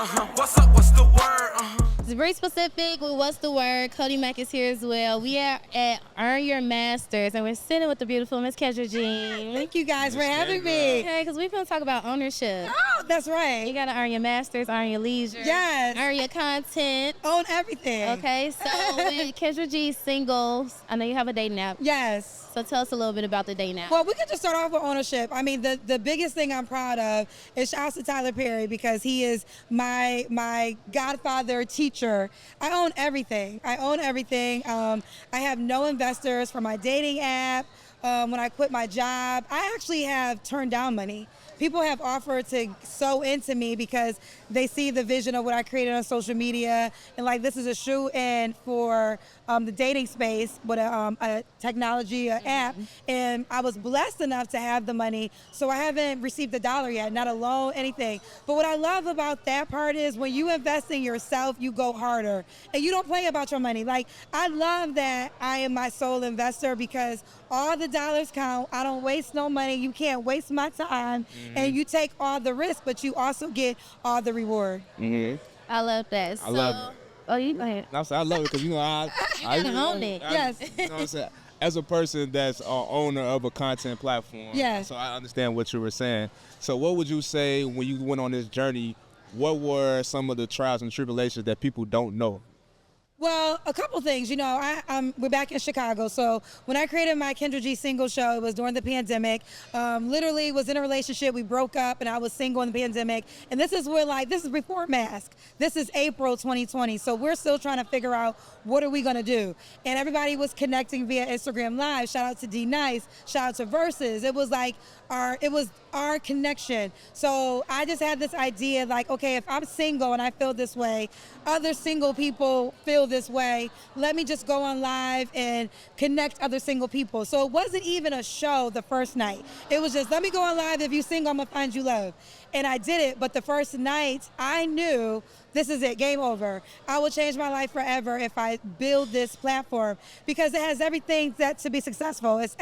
What's up, what's the word? It's very specific with What's the Word. Cody Mack is here as well. We are at Earn Your Masters, and we're sitting with the beautiful Miss Kendra G. Thank you guys for having me. Okay, because we're going to talk about ownership. Oh, that's right. You got to earn your masters, earn your leisure. Yes. Earn your content. Own everything. Okay, so with Kendra G singles, I know you have a dating app. Yes. So tell us a little bit about the dating app. Well, we could just start off with ownership. I mean, the biggest thing I'm proud of is shout out to Tyler Perry because he is my godfather teacher. I own everything. I have no investors for my dating app. When I quit my job, I actually have turned down money. People have offered to sew into me because they see the vision of what I created on social media, and like this is a shoe-in for the dating space with a technology app, and I was blessed enough to have the money, so I haven't received $1 yet, not a loan, anything. But what I love about that part is when you invest in yourself, you go harder, and you don't play about your money. Like, I love that I am my sole investor because all the dollars count. I don't waste no money. You can't waste my time, and you take all the risk, but you also get all the reward. I love that. I love it. Oh, you go ahead. I love it because, I own it. Yes. You know what I'm saying? As a person that's an owner of a content platform, Yes. so I understand what you were saying. So what would you say when you went on this journey, what were some of the trials and tribulations that people don't know? Well, a couple things. We're back in Chicago. So when I created my Kendra G single show, it was during the pandemic. Literally was in a relationship. We broke up, and I was single in the pandemic. And this is this is before mask. This is April 2020. So we're still trying to figure out what are we going to do. And everybody was connecting via Instagram Live. Shout out to D Nice. Shout out to Versus. It was our connection. So I just had this idea like, okay, if I'm single and I feel this way, other single people feel this way, let me just go on live and connect other single people. So it wasn't even a show the first night. It was just, let me go on live. If you're single, I'm gonna find you love. And I did it, but the first night I knew this is it, game over. I will change my life forever if I build this platform because it has everything that to be successful. It's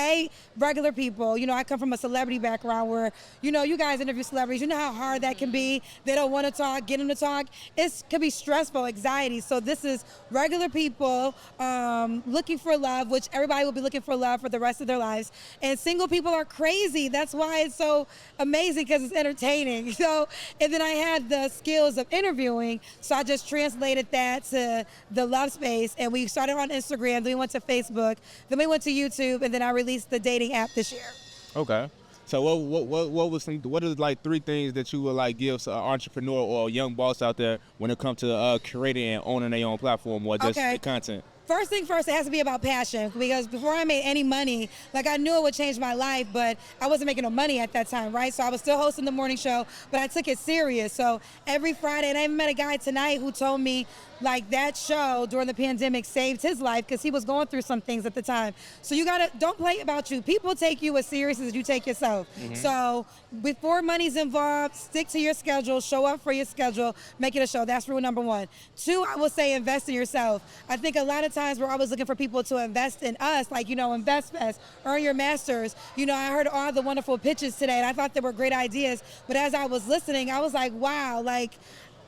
regular people. I come from a celebrity background where, you guys interview celebrities. You know how hard that can be. They don't want to talk, get them to talk. It can be stressful, anxiety. So this is regular people looking for love, which everybody will be looking for love for the rest of their lives. And single people are crazy. That's why it's so amazing because it's entertaining. So, and then I had the skills of interviewing. So I just translated that to the love space, and we started on Instagram, then we went to Facebook, then we went to YouTube, and then I released the dating app this year. Okay. So what are like 3 things that you would give to an entrepreneur or a young boss out there when it comes to creating and owning their own platform or just the content? First thing first, it has to be about passion because before I made any money, I knew it would change my life, but I wasn't making no money at that time, right? So I was still hosting the morning show, but I took it serious. So every Friday, and I even met a guy tonight who told me that show during the pandemic saved his life because he was going through some things at the time. So don't play about you. People take you as serious as you take yourself. So before money's involved, stick to your schedule, show up for your schedule, make it a show. That's rule number 1. 2, I would say invest in yourself. I think a lot of times we're always looking for people to invest in us, Invest Fest, Earn Your Masters. I heard all the wonderful pitches today, and I thought they were great ideas. But as I was listening, I was like, wow,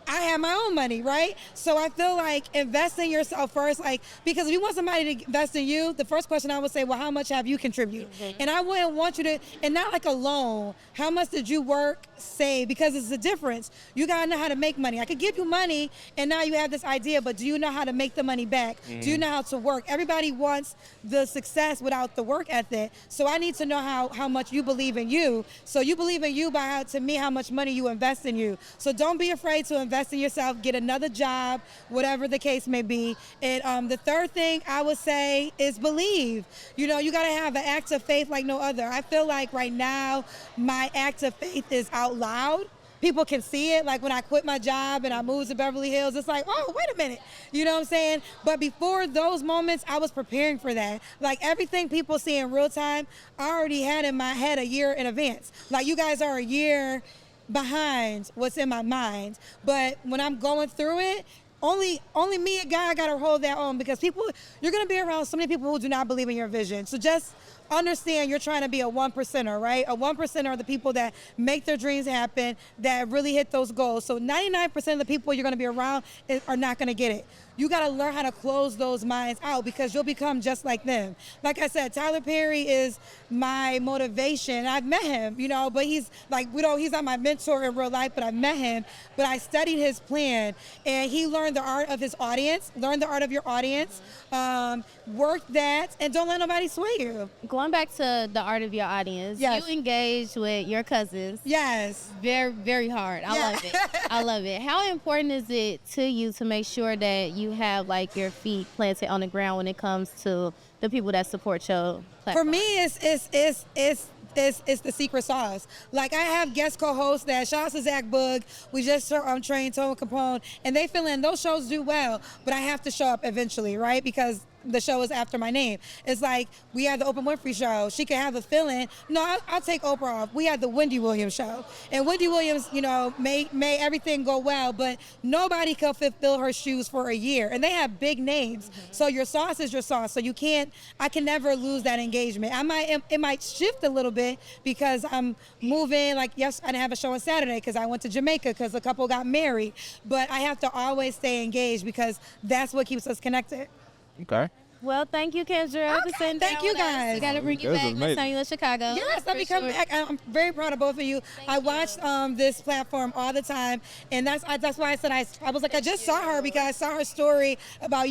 I have my own money, right? So I feel like invest in yourself first, because if you want somebody to invest in you, the first question I would say, well, how much have you contributed? And I wouldn't want you to, and not like a loan, how much did you work, save? Because it's a difference. You gotta know how to make money. I could give you money, and now you have this idea, but do you know how to make the money back? Do you know how to work? Everybody wants the success without the work ethic. So I need to know how much you believe in you. So you believe in you by, to me, how much money you invest in you. So don't be afraid to invest in yourself, get another job, whatever the case may be. And the third thing I would say is believe. You got to have an act of faith like no other. I feel like right now, my act of faith is out loud. People can see it. Like when I quit my job and I moved to Beverly Hills, it's like, oh, wait a minute. You know what I'm saying? But before those moments, I was preparing for that. Everything people see in real time, I already had in my head a year in advance. You guys are a year behind what's in my mind. But when I'm going through it, only me and God got to hold that on because you're going to be around so many people who do not believe in your vision. So just understand you're trying to be a 1%er, right? A 1%er are the people that make their dreams happen, that really hit those goals. So 99% of the people you're going to be around are not going to get it. You got to learn how to close those minds out because you'll become just like them. Like I said, Tyler Perry is my motivation. I've met him, you know, but he's like, he's not my mentor in real life, but I met him. But I studied his plan, and he learned the art of his audience, learn the art of your audience, work that, and don't let nobody sway you. Going back to the art of your audience, yes. You engage with your cousins. Yes. Very, very hard. I love it. I love it. How important is it to you to make sure that you have like your feet planted on the ground when it comes to the people that support your platform? For me, it's the secret sauce. Like I have guest co-hosts that, shout out to Zach Boog, we just trained Tone Capone, and they feel in those shows do well, but I have to show up eventually, right? Because the show is after my name. It's like we had the Oprah Winfrey show. She could have a fill-in. No, I'll take Oprah off. We had the Wendy Williams show. And Wendy Williams, you know, made everything go well, but nobody could fulfill her shoes for a year. And they have big names. So your sauce is your sauce. So I can never lose that engagement. It might shift a little bit because I'm moving. Like, yes, I didn't have a show on Saturday because I went to Jamaica because a couple got married. But I have to always stay engaged because that's what keeps us connected. Okay. Well, thank you, Kendra. Okay, thank you guys. We got to bring you back next time you're in Chicago. Yes, let me come back. I'm very proud of both of you. I watched this platform all the time, and that's why I said I was like, I just saw her because I saw her story about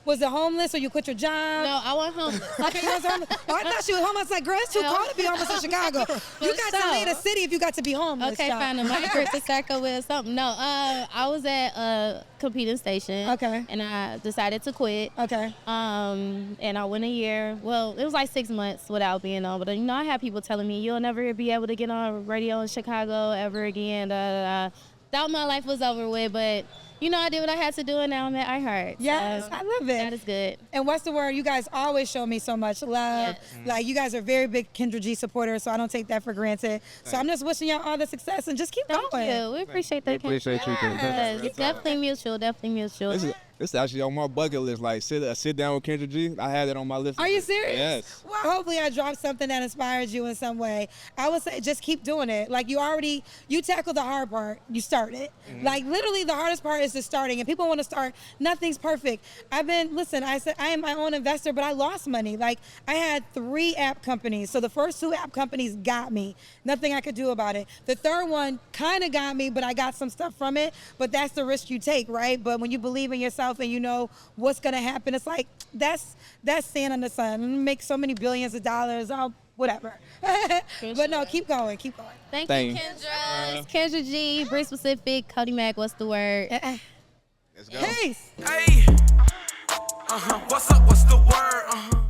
was it homeless or you quit your job? No, I was homeless. Okay, you was homeless. Oh, I thought she was homeless. Like, girl, it's too cold to be homeless in Chicago. You got to leave the city if you got to be homeless. Okay, fine. I might hurt the circle with something. No, I was at a competing station. Okay. And I decided to quit. Okay. And I went a year. Well, it was like 6 months without being on. But, you know, I had people telling me, you'll never be able to get on radio in Chicago ever again. Thought my life was over with, but, you know, I did what I had to do, and now I'm at iHeart. Yes, I love it. That is good. And what's the word? You guys always show me so much love. Yes. Like, you guys are very big Kendra G supporters, so I don't take that for granted. So I'm just wishing y'all all the success and just keep going. Thank you. We appreciate that. We appreciate you. Yes, it's definitely mutual. Definitely mutual. This is actually on my bucket list. Like sit down with Kendra G. I had it on my list. Are you serious? Yes. Well, hopefully I dropped something that inspires you in some way. I would say just keep doing it. Like you tackled the hard part. You started. Like literally the hardest part is just starting. And people want to start. Nothing's perfect. I said I am my own investor, but I lost money. Like I had 3 app companies. So the first 2 app companies got me. Nothing I could do about it. The third one kind of got me, but I got some stuff from it. But that's the risk you take, right? But when you believe in yourself and you know what's going to happen, it's like that's sand on the sun. Make so many billions of dollars. Whatever. But no, keep going. Keep going. Thank you, Kendra. It's Kendra G, Bree Specific, Cody Mack, what's the word? Let's go. Peace. Hey, what's up? What's the word?